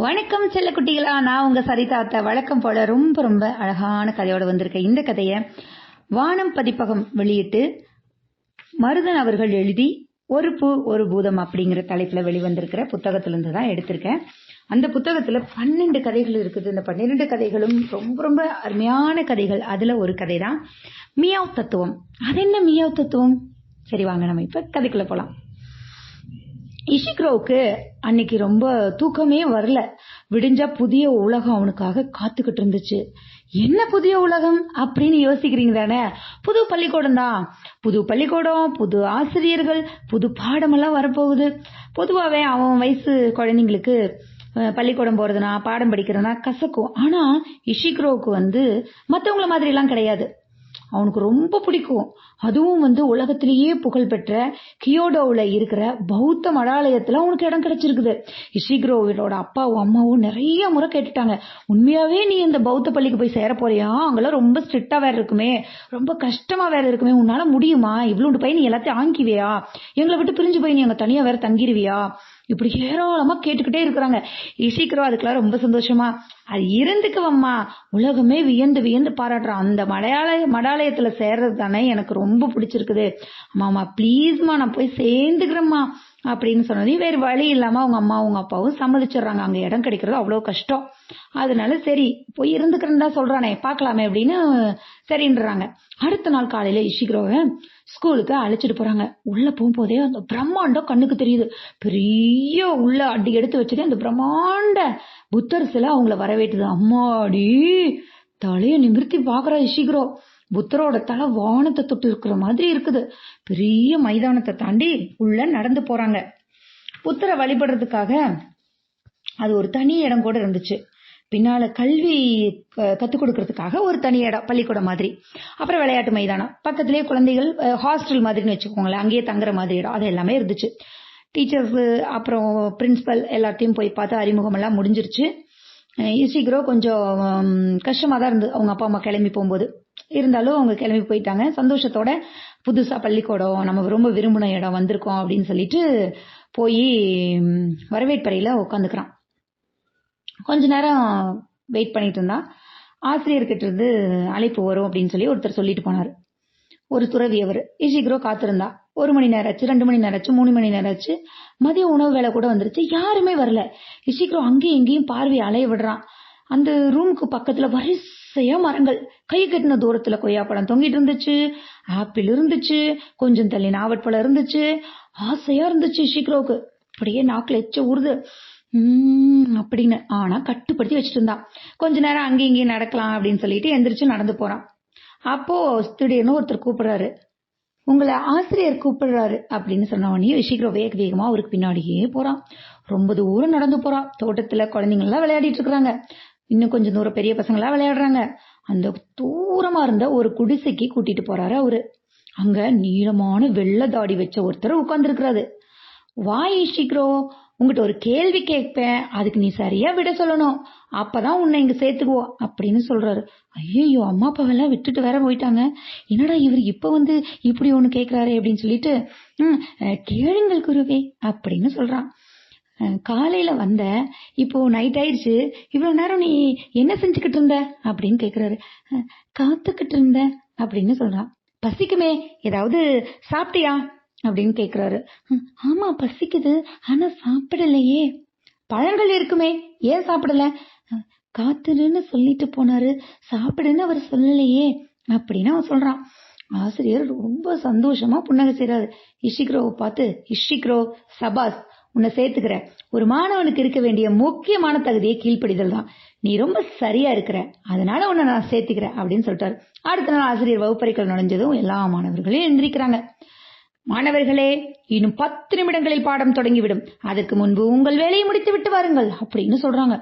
வணக்கம் செல்ல குட்டிகளா, நான் உங்க சரிதாத்த வழக்கம் போல ரொம்ப ரொம்ப அழகான கதையோட வந்திருக்கேன். இந்த கதையை வானம் பதிப்பகம் வெளியிட்டு மருதன் அவர்கள் எழுதி ஒரு பூ ஒரு பூதம் அப்படிங்கிற தலைப்புல வெளிவந்திருக்கிற புத்தகத்திலிருந்து தான் எடுத்திருக்கேன். அந்த புத்தகத்துல 12 கதைகள் இருக்குது. இந்த 12 கதைகளும் ரொம்ப ரொம்ப அருமையான கதைகள். அதுல ஒரு கதை தான் மியாவ் தத்துவம். அது என்ன மியாவ் தத்துவம்? சரி, வாங்க நம்ம இப்ப கதைக்குள்ள போலாம். இஷிக்ரோவுக்கு அன்னைக்கு ரொம்ப தூக்கமே வரல. விடிஞ்சா புதிய உலகம் அவனுக்காக காத்துக்கிட்டு இருந்துச்சு. என்ன புதிய உலகம் அப்படின்னு யோசிக்கிறீங்க தானே? புது பள்ளிக்கூடம் தான். புது பள்ளிக்கூடம், புது ஆசிரியர்கள், புது பாடமெல்லாம் வரப்போகுது. பொதுவாகவே அவன் வயசு குழந்தைங்களுக்கு பள்ளிக்கூடம் போறதுனா பாடம் படிக்கிறதுனா கசக்கும். ஆனா இஷிக்ரோவுக்கு மற்றவங்கள மாதிரி எல்லாம் கிடையாது. அவனுக்கு ரொம்ப பிடிக்கும். அதுவும் உலகத்திலேயே புகழ்பெற்ற கியோடோவுல இருக்கிற பௌத்த மடாலயத்துல அவனுக்கு இடம் கிடைச்சிருக்குது. இஷிக்ரோவோட அப்பாவும் அம்மாவும் நிறைய முறை கேட்டுட்டாங்க, உண்மையாவே நீ இந்த பௌத்த பள்ளிக்கு போய் சேர போறியா? அங்கெல்லாம் ரொம்ப ஸ்ட்ரிக்டா வேற இருக்குமே, ரொம்ப கஷ்டமா வேற இருக்குமே, உன்னால முடியுமா? இவ்வளவு பையன் நீ எல்லாத்தையும் ஆங்கிவியா? எங்களை விட்டு பிரிஞ்சு போய் நீ அங்க தனியா வேற தங்கிருவியா? இப்படி ஏராளமா கேட்டுக்கிட்டே இருக்கிறாங்க. இஷிக்ரோ அதுக்கெல்லாம் ரொம்ப சந்தோஷமா, அது இருந்துக்குவம்மா, உலகமே வியந்து வியந்து பாராட்டுறான், அந்த மடாலயத்துல சேர்றது தானே எனக்கு ரொம்ப பிடிச்சிருக்குது. அம்மா பிளீஸ்மா, நான் போய் சேர்ந்துக்கிறேம்மா அப்படின்னு சொன்னதையும் வேறு வழி இல்லாம அவங்க அம்மாவும் அவங்க அப்பாவும் சம்மதிச்சிடுறாங்க. அங்க இடம் கிடைக்கிறது அவ்வளவு கஷ்டம். அதனால சரி போய் இருந்துக்கிறேன்டா சொல்றானே, பாக்கலாமே அப்படின்னு சரின்றாங்க. அடுத்த நாள் காலையில இஷிக்ரோவை ஸ்கூலுக்கு அழைச்சிட்டு போறாங்க. உள்ள போகும்போதே அந்த பிரம்மாண்டம் கண்ணுக்கு தெரியுது. பெரிய உள்ள அடி எடுத்து வச்சதே அந்த பிரம்மாண்ட புத்தர் சிலை அவங்கள வரவேற்றுது. அம்மாடி, தலைய நிமிர்த்தி பாக்குறா இஷிக்ரோ. புத்தரோட தலை வானத்தை தொட்டு இருக்கிற மாதிரி இருக்குது. பெரிய மைதானத்தை தாண்டி உள்ள நடந்து போறாங்க. புத்தரை வழிபடுறதுக்காக அது ஒரு தனி இடம் கூட இருந்துச்சு. பின்னால கல்வி கத்துக் கொடுக்கறதுக்காக ஒரு தனி இடம், பள்ளிக்கூடம் மாதிரி. அப்புறம் விளையாட்டு மைதானம் பக்கத்திலேயே, குழந்தைகள் ஹாஸ்டல் மாதிரின்னு வச்சுக்கோங்களேன், அங்கேயே தங்குற மாதிரி இடம், அது எல்லாமே இருந்துச்சு. டீச்சர்ஸ் அப்புறம் பிரின்சிபல் எல்லாத்தையும் போய் பார்த்து அறிமுகம் எல்லாம் முடிஞ்சிருச்சு. இஷிக்ரோ கொஞ்சம் கஷ்டமா தான் இருந்து அவங்க அப்பா அம்மா கிளம்பி போகும்போது. இருந்தாலும் அவங்க கிளம்பி போயிட்டாங்க. சந்தோஷத்தோட புதுசா பள்ளிக்கூடம், நம்ம ரொம்ப விரும்பின இடம் வந்திருக்கோம் அப்படின்னு சொல்லிட்டு போய் வரவேற்பறையில உட்காந்துக்கிறான். கொஞ்ச நேரம் வெயிட் பண்ணிட்டு இருந்தா ஆசிரியர்கிட்ட இருந்து அழைப்பு வரும் அப்படின்னு சொல்லி ஒருத்தர் சொல்லிட்டு போனாரு. ஒரு துறவியவர். இஷிக்ரோ காத்திருந்தா. 1 மணி நேரம் ஆச்சு, 2 மணி நேரம் ஆச்சு, 3 மணி நேரம் ஆச்சு. மதிய உணவு வேலை கூட வந்துருச்சு. யாருமே வரல. இஷிக்ரோ அங்கேயும் இங்கேயும் பார்வையை அலைய விடுறான். அந்த ரூமுக்கு பக்கத்துல வரிசையா மரங்கள், கை கட்டின தூரத்துல கொய்யாப்பழம் தொங்கிட்டு இருந்துச்சு, ஆப்பிள் இருந்துச்சு, கொஞ்சம் தள்ளி நாவற்பழம் இருந்துச்சு. ஆசையா இருந்துச்சு இஷிக்ரோவுக்கு. அப்படியே நாக்குல எச்ச ஊறுது அப்படின்னு. ஆனா கட்டுப்படுத்தி வச்சுட்டு இருந்தான். கொஞ்ச நேரம் அங்கேயும் இங்கேயும் நடக்கலாம் அப்படின்னு சொல்லிட்டு எந்திரிச்சு நடந்து போறான். அப்போ திடீர்னு ஒருத்தர் கூப்பிடுறாரு, உங்களை ஆசிரியர் கூப்பிடுறாரு அப்படின்னு சொன்ன உடனே இஷிக்ரோ வேக வேகமா அவருக்கு பின்னாடியே போறான். ரொம்ப தூரம் நடந்து போறான். தோட்டத்துல குழந்தைங்க எல்லாம் விளையாடிட்டு இருக்காங்க. இன்னும் கொஞ்சம் தூரம் பெரிய பசங்க எல்லாம் விளையாடுறாங்க. அந்த தூரமா இருந்த ஒரு குடிசைக்கு கூட்டிட்டு போறாரு அவரு. அங்க நீளமான வெள்ளை தாடி வச்ச ஒருத்தர் உட்கார்ந்து இருக்கிறாரு. வா இஷிக்ரோ, உங்ககிட்ட ஒரு கேள்வி கேட்பேன், அதுக்கு நீ சரியா விட சொல்லணும், அப்பதான் உன்னை இங்க சேர்த்துக்குவோம் அப்படின்னு சொல்றாரு. ஐயோ, அம்மா அப்பாவெல்லாம் விட்டுட்டு வேற போயிட்டாங்க, என்னடா இவர் இப்ப இப்படி ஒண்ணு கேட்கிறாரு அப்படின்னு சொல்லிட்டு கேளுங்கள் குருவே அப்படின்னு சொல்றான். காலையில வந்த, இப்போ நைட் ஆயிடுச்சு, இவ்வளவு நேரம் நீ என்ன செஞ்சுக்கிட்டு இருந்த அப்படின்னு கேக்குறாரு. காத்துக்கிட்டு இருந்த அப்படின்னு சொல்றான். பசிக்குமே, ஏதாவது சாப்பிட்டியா அப்படின்னு கேக்குறாரு. ஆமா பசிக்குது, ஆனா சாப்பிடலையே. பழங்கள் இருக்குமே, ஏன் சாப்பிடல? காத்துன்னு சொல்லிட்டு போனாரு, சாப்பிடுன்னு அவர் சொல்லலையே அப்படின்னு அவன் சொல்றான். ஆசிரியர் ரொம்ப சந்தோஷமா புன்னகை செய்றாரு. இஷிக்ரோவை பார்த்து, இஷிக்ரோ சபாஸ், உன்னை சேர்த்துக்கிற. ஒரு மாணவனுக்கு இருக்க வேண்டிய முக்கியமான தகுதியை கீழ்ப்படிதல் தான். நீ ரொம்ப சரியா இருக்கிற, அதனால உன்னை நான் சேர்த்துக்கிறேன் அப்படின்னு சொல்லிட்டாரு. அடுத்த நாள் ஆசிரியர் வகுப்பறைக்குள் நுழைஞ்சதும் எல்லா மாணவர்களையும் எந்திரிக்கிறாங்க. மாணவர்களே, இன்னும் 10 நிமிடங்களில் பாடம் தொடங்கிவிடும், அதற்கு முன்பு உங்கள் வேலையை முடித்து விட்டு வாருங்கள் அப்படின்னு சொல்றாங்க.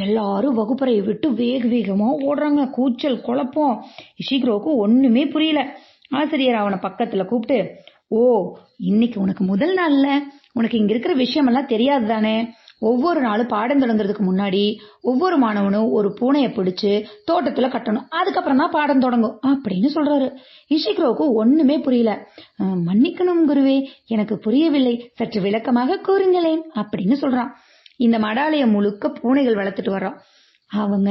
எல்லாரும் வகுப்பறையை விட்டு வேக வேகமா ஓடுறாங்க. கூச்சல் குழப்பம். இஷிக்ரோவுக்கு ஒண்ணுமே புரியல. ஆசிரியர் அவனை பக்கத்துல கூப்பிட்டு, ஓ, இன்னைக்கு உனக்கு முதல் நாள்ல, உனக்கு இங்க இருக்கிற விஷயம் எல்லாம் தெரியாது தானே? ஒவ்வொரு நாளும் பாடம் தொடங்குறதுக்கு முன்னாடி ஒவ்வொரு மாணவனும் ஒரு பூனையை பிடிச்சு தோட்டத்துல கட்டணும், அதுக்கப்புறம் தான் பாடம் தொடங்கும் அப்படின்னு சொல்றாரு. இஷிக்ரோவுக்கு ஒண்ணுமே புரியல. மன்னிக்கணும் குருவே, எனக்கு புரியவில்லை, சற்று விளக்கமாக கூறுங்களேன் அப்படின்னு சொல்றான். இந்த மடாலயம் முழுக்க பூனைகள் வளர்த்துட்டு வர்றோம். அவங்க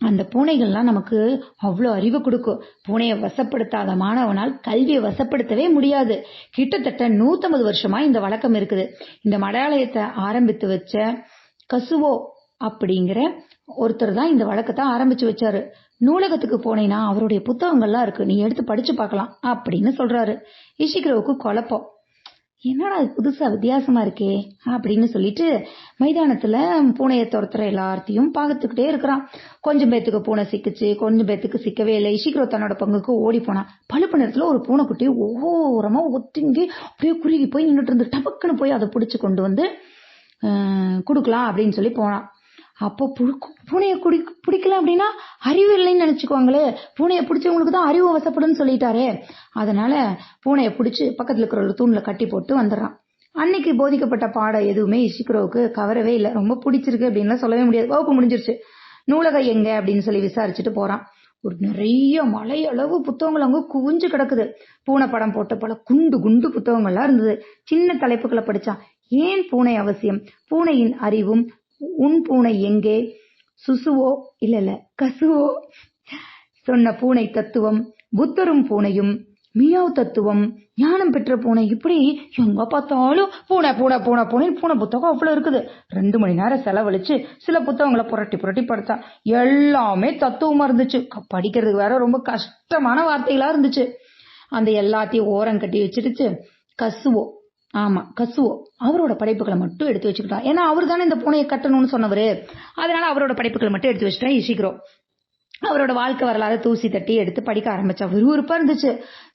அந்த பூனைகள்லாம் நமக்கு அவ்வளோ அறிவு கொடுக்கும். பூனையை வசப்படுத்தாத மாணவனால் கல்வியை வசப்படுத்தவே முடியாது. கிட்டத்தட்ட 150 வருஷமா இந்த வழக்கம் இருக்குது. இந்த மடாலயத்தை ஆரம்பித்து வச்ச கசுவோ அப்படிங்கிற ஒருத்தர் தான் இந்த வழக்கத்தை ஆரம்பிச்சு வச்சாரு. நூலகத்துக்கு போனேன்னா அவருடைய புத்தகங்கள்லாம் இருக்கு, நீ எடுத்து படிச்சு பார்க்கலாம் அப்படின்னு சொல்றாரு. இஷிக்ரோவுக்கு குழப்பம். என்னடா இது புதுசா வித்தியாசமா இருக்கே அப்படின்னு சொல்லிட்டு மைதானத்துல பூனையை துரத்துற எல்லாத்தையும் பார்த்துக்கிட்டே இருக்கிறான். கொஞ்சம் பேத்துக்கு பூனை சிக்கிச்சு, கொஞ்சம் பேத்துக்கு சிக்கவே இல்லை. இஷிக்ரோ தன்னோட பங்குக்கு ஓடி போனான். பழுப்பு நேரத்துல ஒரு பூனைக்குட்டி ஒவ்வொருமா ஒத்திங்கி அப்படியே குறுகி போய் நின்றுட்டு இருந்து டபக்குன்னு போய் அதை பிடிச்சு கொண்டு வந்து கொடுக்கலாம் அப்படின்னு சொல்லி போனான். அப்போ பூனையை பிடிக்கல அப்படின்னா அறிவு இல்லைன்னு நினைச்சுக்குவாங்களே. பூனையை பிடிச்சவங்களுக்கு தான் அறிவு வசப்படுன்னு சொல்லிட்டாரே. அதனால பூனையை பிடிச்சு பக்கத்துல இருக்கிற ஒரு தூண்ல கட்டி போட்டு வந்துடுறான். அன்னைக்கு போதிக்கப்பட்ட பாடம் எதுவுமே இஷிக்ரோவுக்கு கவரவே இல்லை. ரொம்ப பிடிச்சிருக்கு அப்படின்லாம் சொல்லவே முடியாது. வகுப்பு முடிஞ்சிருச்சு. நூலகம் எங்க அப்படின்னு சொல்லி விசாரிச்சுட்டு போறான். ஒரு நிறைய மலை அளவு புத்தகங்கள் அங்க குவிஞ்சு கிடக்குது. பூனை படம் போட்ட பல குண்டு குண்டு புத்தகங்கள்லாம் இருந்தது. சின்ன தலைப்புகளை படிச்சான். ஏன் பூனை அவசியம், பூனையின் அறிவும், உன் பூனை எங்கே, சுசுவோ இல்ல கசுவோ சொன்ன பூனை தத்துவம், புத்தரும் பூனையும், மியாவ் தத்துவம், ஞானம் பெற்ற பூனை, இப்படி எங்க பார்த்தாலும் பூனை பூனை பூனை பூனை பூனை புத்தகம் அவ்வளவு இருக்குது. 2 மணி நேரம் செலவழிச்சு சில புத்தகங்களை புரட்டி புரட்டி படித்தான். எல்லாமே தத்துவமா இருந்துச்சு. படிக்கிறதுக்கு வேற ரொம்ப கஷ்டமான வார்த்தைகளா இருந்துச்சு. அந்த எல்லாத்தையும் ஓரம் கட்டி வச்சிருச்சு. கசுவோ, ஆமா கசுவோ அவரோட படைப்புகளை மட்டும் எடுத்து வச்சுக்கிட்டான். ஏன்னா அவர் தானே இந்த பூனையை கட்டணும்னு சொன்னவரு. அதனால அவரோட படைப்புகளை மட்டும் எடுத்து வச்சுட்டான் இஷிக்ரோ. அவரோட வாழ்க்கை வரலாறு தூசி தட்டி எடுத்து படிக்க ஆரம்பிச்சா. விறுவிறுப்பா இருந்துச்சு.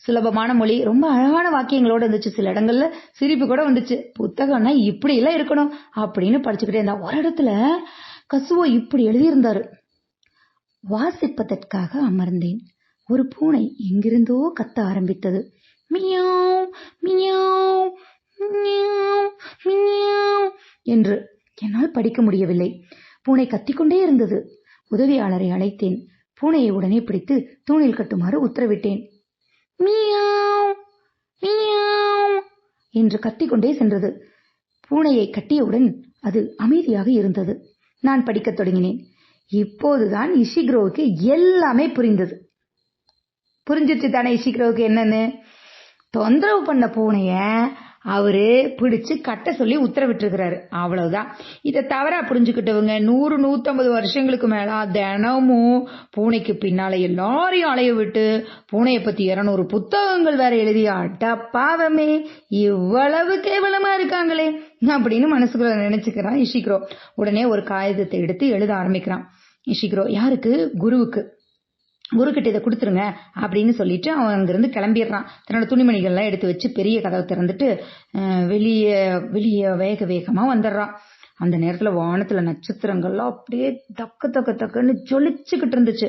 சுலபமான மொழி, ரொம்ப அழகான வாக்கியங்களோட இருந்துச்சு. சில இடங்கள்ல சிரிப்பு கூட வந்துச்சு. புத்தகம்னா இப்படி எல்லாம் இருக்கணும் அப்படின்னு படிச்சுக்கிட்டே இருந்தா. ஒரு இடத்துல கசுவோ இப்படி எழுதியிருந்தாரு. வாசிப்பதற்காக அமர்ந்தேன். ஒரு பூனை எங்கிருந்தோ கத்த ஆரம்பித்தது. மியாவ் மியாவ் மியாவ் மியாவ் என்று. என்னால் படிக்க முடியவில்லை. பூனை கத்திக்கொண்டே இருந்தது. உதவியாளரை அழைத்தேன். பூனையை உடனே பிடித்து தூணில் கட்டுமாறு உத்தரவிட்டேன். மியாவ் மியாவ் என்று கத்திக்கொண்டே சென்றது. பூனையை கட்டியவுடன் அது அமைதியாக இருந்தது. நான் படிக்கத் தொடங்கினேன். இப்போதுதான் இஷிக்ரோவுக்கு எல்லாமே புரிந்தது. புரிஞ்சிச்சு தானே இஷிக்ரோவுக்கு என்னன்னு? தொந்தரவு பண்ண பூனைய அவரு பிடிச்சு கட்ட சொல்லி உத்தரவிட்டிருக்கிறாரு. அவ்வளவுதான். இதை தவறா புரிஞ்சுக்கிட்டவங்க 100-150 வருஷங்களுக்கு மேல தினமும் பூனைக்கு பின்னால எல்லாரையும் அலைய விட்டு பூனையை பத்தி 200 புத்தகங்கள் வேற எழுதி, அடப்பாவமே இவ்வளவு கேவலமா இருக்காங்களே அப்படின்னு மனசுக்குள்ள நினைச்சுக்கிறான் இஷிக்ரோ. உடனே ஒரு காகிதத்தை எடுத்து எழுத ஆரம்பிக்கிறான் இஷிக்ரோ. யாருக்கு? குருவுக்கு. குரு கிட்ட இதை கொடுத்துருங்க அப்படின்னு சொல்லிட்டு அவன் அங்கிருந்து கிளம்பிடுறான். தன்னோட துணிமணிகள்லாம் எடுத்து வச்சு பெரிய கதவை திறந்துட்டு வெளியே வேக வேகமா வந்துடுறான். அந்த நேரத்துல வானத்துல நட்சத்திரங்கள்லாம் அப்படியே தக்க தக்க தக்கன்னு ஜொலிச்சுக்கிட்டு இருந்துச்சு.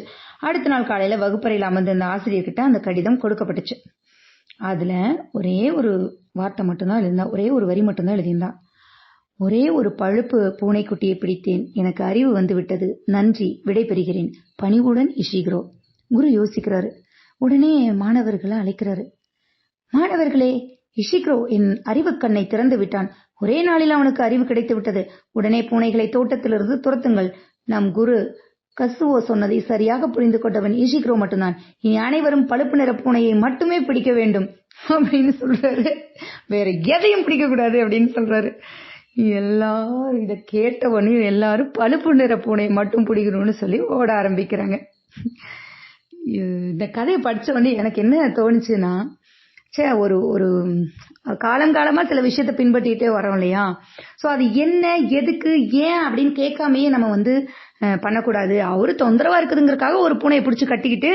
அடுத்த நாள் காலையில வகுப்பறையில் அமர்ந்து அந்த ஆசிரியர்கிட்ட அந்த கடிதம் கொடுக்கப்பட்டுச்சு. அதுல ஒரே ஒரு வார்த்தை மட்டும்தான் எழுதியிருந்தான். ஒரே ஒரு வரி மட்டும்தான் எழுதியிருந்தான். ஒரே ஒரு பழுப்பு பூனைக்குட்டியை பிடித்தேன். எனக்கு அறிவு வந்து விட்டது. நன்றி, விடைபெறுகிறேன். பணிவுடன் இஷிக்ரோ. குரு யோசிக்கிறாரு. உடனே மாணவர்களை அழைக்கிறாரு. மாணவர்களே, இஷிக்ரோ என் அறிவு கண்ணை திறந்து விட்டான். ஒரே நாளில் அவனுக்கு அறிவு கிடைத்து விட்டது. உடனே பூனைகளை தோட்டத்திலிருந்து துரத்துங்கள். நம் குரு கசுவோ சொன்னதை சரியாக புரிந்து கொண்டவன் இஷிக்ரோ மட்டும்தான். இனி அனைவரும் பழுப்பு நிற பூனையை மட்டுமே பிடிக்க வேண்டும் அப்படின்னு சொல்றாரு. வேற எதையும் பிடிக்க கூடாது அப்படின்னு சொல்றாரு. எல்லாரும் இதை கேட்டவனையும் எல்லாரும் பழுப்பு நிற பூனையை மட்டும் பிடிக்கணும்னு சொல்லி ஓட ஆரம்பிக்கிறாங்க. இந்த கதையை படிச்ச உடனே எனக்கு என்ன தோணுச்சுன்னா, ஒரு ஒரு காலங்காலமா சில விஷயத்த பின்பற்றிட்டே வரோம் இல்லையா? சோ அது என்ன, எதுக்கு, ஏன் அப்படின்னு கேட்காமயே நம்ம பண்ணக்கூடாது. அவரு தொந்தரவா இருக்குதுங்கிறதுக்காக ஒரு பூனையை பிடிச்சு கட்டிக்கிட்டு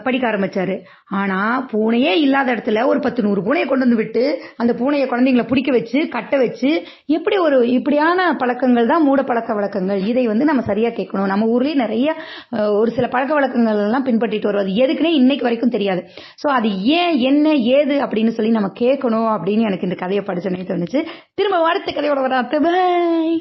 படிக்க ஆரம்பிச்சாரு. ஆனா பூனையே இல்லாத இடத்துல ஒரு 10-100 பூனையை கொண்டு வந்து விட்டு அந்த பூனையை குழந்தைங்களை பிடிக்க வச்சு கட்ட வச்சு இப்படியான பழக்கங்கள் தான் மூட பழக்க வழக்கங்கள். இதை நம்ம சரியா கேட்கணும். நம்ம ஊர்லயே நிறைய ஒரு சில பழக்க வழக்கங்கள் எல்லாம் பின்பற்றிட்டு வருவது எதுக்குன்னே இன்னைக்கு வரைக்கும் தெரியாது. சோ அது ஏன், என்ன, ஏது அப்படின்னு சொல்லி நம்ம கேட்கணும் அப்படின்னு எனக்கு இந்த கதையை படிச்சோன்னே தோணுச்சு. திரும்ப அடுத்த கதையோட வர. பாய்.